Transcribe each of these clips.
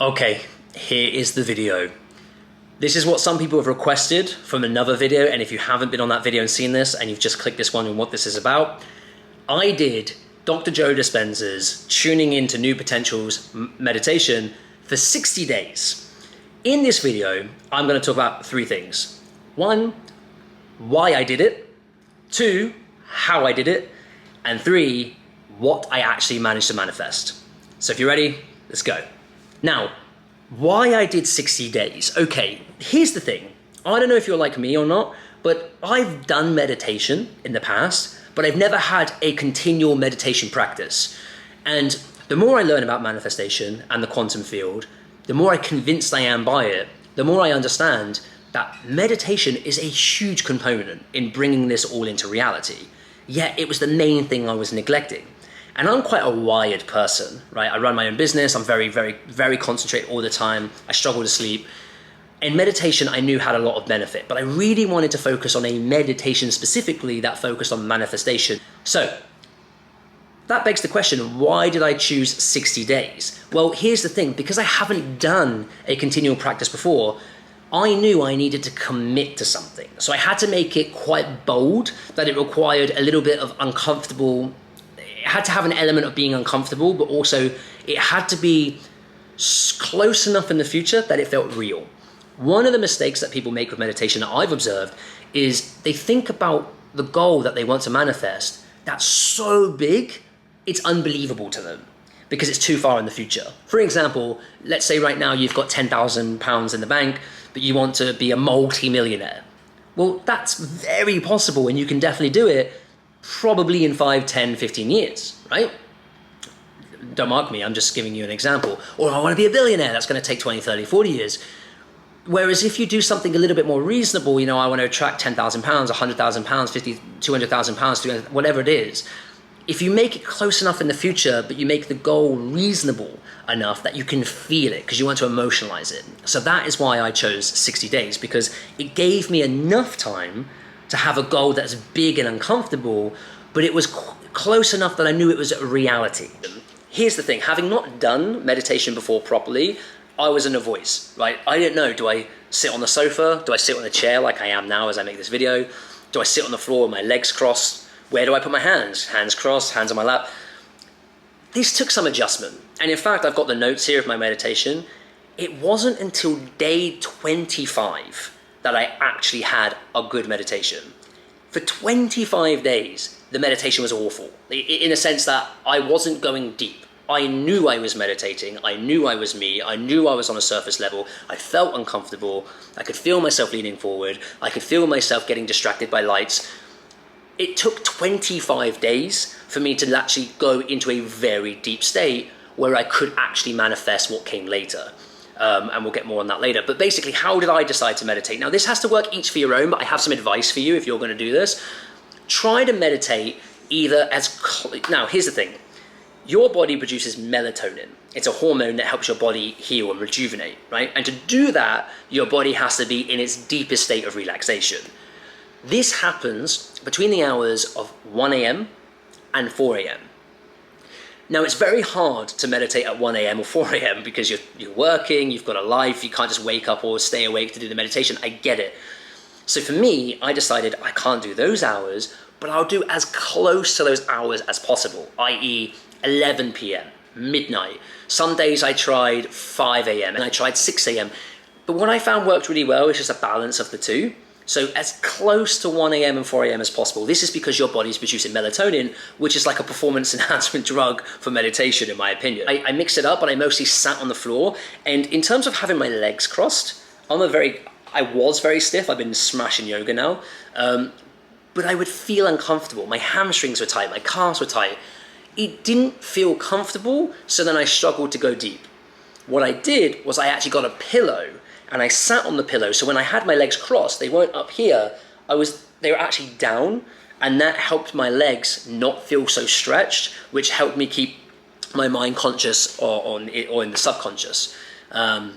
Okay, here is the video. This is what some people have requested from another video, and if you haven't been on that video and seen this, and you've just clicked this one and what this is about, I did Dr. Joe Dispenza's Tuning Into New Potentials meditation for 60 days. In this video, I'm going to talk about three things. One, why I did it. Two, how I did it. And three, what I actually managed to manifest. So if you're ready, let's go. Now, why I did 60 days. Okay, here's the thing. I don't know if you're like me or not, but I've done meditation in the past, but I've never had a continual meditation practice. And the more I learn about manifestation and the quantum field, the more convinced I am by it, the more I understand that meditation is a huge component in bringing this all into reality. Yet it was the main thing I was neglecting. And I'm quite a wired person, right? I run my own business. I'm very concentrated all the time. I struggle to sleep. In meditation, I knew had a lot of benefit, but I really wanted to focus on a meditation specifically that focused on manifestation. So that begs the question, why did I choose 60 days? Well, here's the thing, because I haven't done a continual practice before, I knew I needed to commit to something. So I had to make it quite bold, that it required a little bit of uncomfortable. It had to have an element of being uncomfortable, but also it had to be close enough in the future that it felt real. One of the mistakes that people make with meditation that I've observed is they think about the goal that they want to manifest that's so big, it's unbelievable to them because it's too far in the future. For example, let's say right now you've got £10,000 in the bank, but you want to be a multi-millionaire. Well, that's very possible and you can definitely do it probably in 5, 10, 15 years, right? Don't mark me, I'm just giving you an example. Or I want to be a billionaire, that's going to take 20, 30, 40 years. Whereas if you do something a little bit more reasonable, I want to attract £10,000, £100,000, 50, £200,000, whatever it is. If you make it close enough in the future, but you make the goal reasonable enough that you can feel it because you want to emotionalize it. So that is why I chose 60 days, because it gave me enough time to have a goal that's big and uncomfortable, but it was close enough that I knew it was a reality. Here's the thing, having not done meditation before properly, I was in a voice, right? I didn't know, do I sit on the sofa? Do I sit on a chair like I am now as I make this video? Do I sit on the floor with my legs crossed? Where do I put my hands? Hands crossed, hands on my lap. This took some adjustment. And in fact, I've got the notes here of my meditation. It wasn't until day 25 that I actually had a good meditation. For 25 days, the meditation was awful. In a sense that I wasn't going deep. I knew I was meditating, I knew I was me, I knew I was on a surface level, I felt uncomfortable, I could feel myself leaning forward, I could feel myself getting distracted by lights. It took 25 days for me to actually go into a very deep state where I could actually manifest what came later. And we'll get more on that later. But basically, how did I decide to meditate? Now, this has to work each for your own, but I have some advice for you if you're going to do this. Try to meditate either now, here's the thing. Your body produces melatonin. It's a hormone that helps your body heal and rejuvenate, right? And to do that, your body has to be in its deepest state of relaxation. This happens between the hours of 1 a.m. and 4 a.m. Now, it's very hard to meditate at 1 a.m. or 4 a.m. because you're working, you've got a life, you can't just wake up or stay awake to do the meditation. I get it. So for me, I decided I can't do those hours, but I'll do as close to those hours as possible, i.e. 11 p.m., midnight. Some days I tried 5 a.m. and I tried 6 a.m. But what I found worked really well is just a balance of the two. So as close to 1 a.m. and 4 a.m. as possible. This is because your body's producing melatonin, which is like a performance enhancement drug for meditation, in my opinion. I mixed it up, but I mostly sat on the floor. And in terms of having my legs crossed, I was very stiff. I've been smashing yoga now. But I would feel uncomfortable. My hamstrings were tight, my calves were tight. It didn't feel comfortable, so then I struggled to go deep. What I did was I actually got a pillow and I sat on the pillow. So when I had my legs crossed, they weren't up here, they were actually down, and that helped my legs not feel so stretched, which helped me keep my mind conscious or in the subconscious. Hope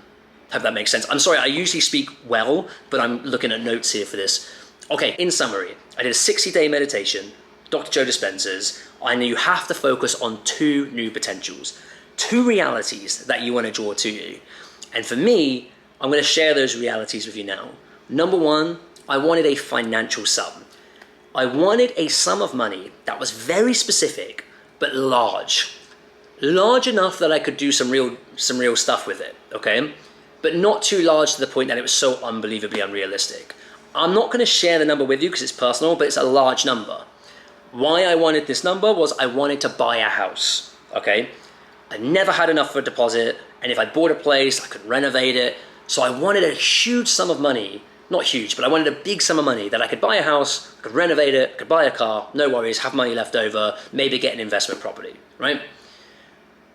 that makes sense. I'm sorry, I usually speak well, but I'm looking at notes here for this. Okay, in summary, I did a 60-day meditation, Dr. Joe Dispenza's. I knew you have to focus on 2 new potentials. 2 realities that you want to draw to you. And for me, I'm going to share those realities with you now. Number 1, I wanted a financial sum. I wanted a sum of money that was very specific, but large. Large enough that I could do some real stuff with it, okay? But not too large to the point that it was so unbelievably unrealistic. I'm not going to share the number with you because it's personal, but it's a large number. Why I wanted this number was I wanted to buy a house, okay? I never had enough for a deposit, and if I bought a place, I could renovate it. So I wanted a huge sum of money, not huge, but I wanted a big sum of money that I could buy a house, could renovate it, could buy a car, no worries, have money left over, maybe get an investment property, right?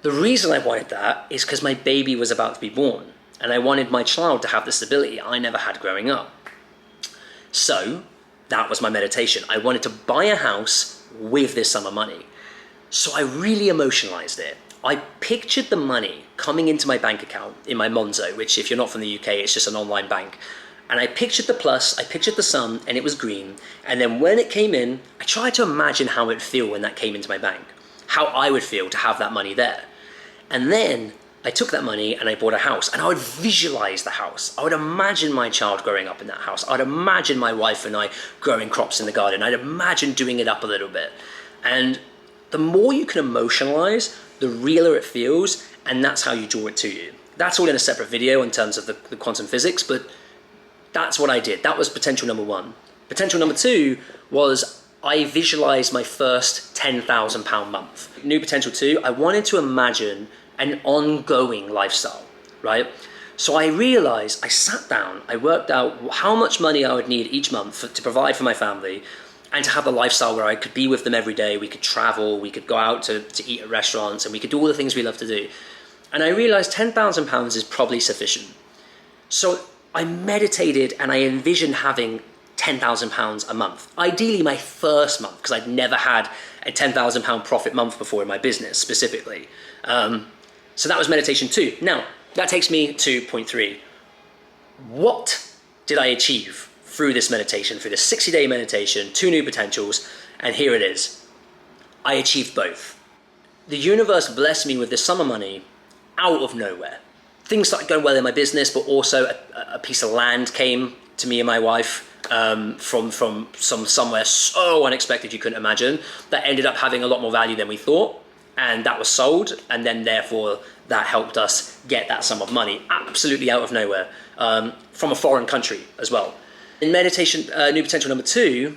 The reason I wanted that is because my baby was about to be born, and I wanted my child to have the stability I never had growing up. So that was my meditation. I wanted to buy a house with this sum of money. So I really emotionalized it. I pictured the money coming into my bank account in my Monzo, which if you're not from the UK, it's just an online bank. And I pictured the plus, I pictured the sum, and it was green. And then when it came in, I tried to imagine how it would feel when that came into my bank, how I would feel to have that money there. And then I took that money and I bought a house, and I would visualize the house. I would imagine my child growing up in that house. I'd imagine my wife and I growing crops in the garden. I'd imagine doing it up a little bit. And the more you can emotionalize, the realer it feels, and that's how you draw it to you. That's all in a separate video in terms of the quantum physics, but that's what I did. That was potential number 1. Potential number 2 was I visualized my first £10,000 month. New potential 2, I wanted to imagine an ongoing lifestyle, right? So I realized, I sat down, I worked out how much money I would need each month to provide for my family, and to have a lifestyle where I could be with them every day. We could travel, we could go out to eat at restaurants, and we could do all the things we love to do. And I realized £10,000 is probably sufficient. So I meditated and I envisioned having £10,000 a month. Ideally my first month, because I'd never had a £10,000 profit month before in my business specifically. So that was meditation 2. Now, that takes me to point 3. What did I achieve through this meditation, through this 60-day meditation, 2 new potentials, and here it is. I achieved both. The universe blessed me with this sum of money out of nowhere. Things started going well in my business, but also a piece of land came to me and my wife from somewhere so unexpected you couldn't imagine, that ended up having a lot more value than we thought, and that was sold, and then therefore that helped us get that sum of money absolutely out of nowhere, from a foreign country as well. In meditation, new potential number 2,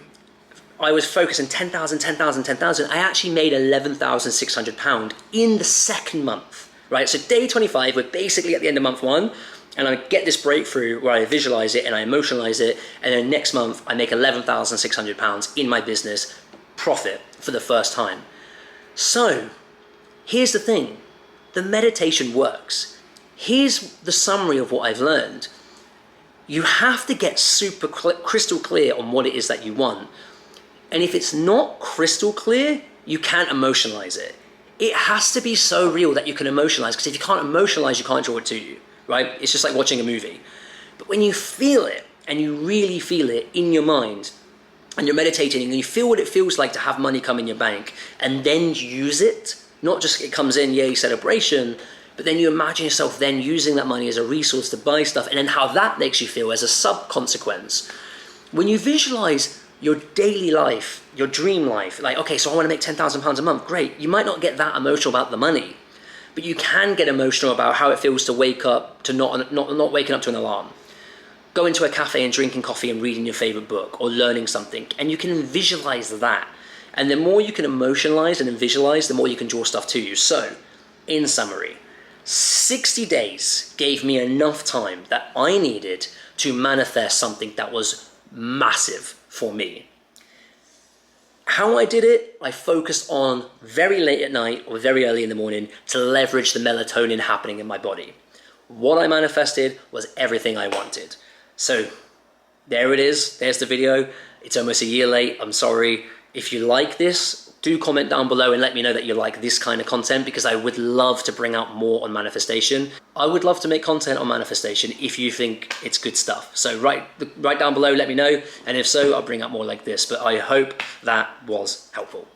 I was focusing 10,000, 10,000, 10,000. I actually made £11,600 in the second month, right? So day 25, we're basically at the end of month 1, and I get this breakthrough where I visualize it and I emotionalize it, and then next month I make £11,600 in my business profit for the first time. So here's the thing, the meditation works. Here's the summary of what I've learned. You have to get super crystal clear on what it is that you want. And if it's not crystal clear, you can't emotionalize it. It has to be so real that you can emotionalize, because if you can't emotionalize, you can't draw it to you, right? It's just like watching a movie. But when you feel it, and you really feel it in your mind, and you're meditating, and you feel what it feels like to have money come in your bank, and then use it, not just it comes in, yay, celebration, but then you imagine yourself then using that money as a resource to buy stuff, and then how that makes you feel as a sub-consequence. When you visualize your daily life, your dream life, like, okay, so I want to make £10,000 a month, great. You might not get that emotional about the money, but you can get emotional about how it feels to wake up to not waking up to an alarm. Go into a cafe and drinking coffee and reading your favorite book or learning something, and you can visualize that. And the more you can emotionalize and visualize, the more you can draw stuff to you. So, in summary, 60 days gave me enough time that I needed to manifest something that was massive for me. How I did it, I focused on very late at night or very early in the morning to leverage the melatonin happening in my body. What I manifested was everything I wanted. So there it is, there's the video. It's almost a year late, I'm sorry. If you like this, do comment down below and let me know that you like this kind of content, because I would love to bring out more on manifestation. I would love to make content on manifestation if you think it's good stuff. So write down below, let me know, and if so, I'll bring out more like this. But I hope that was helpful.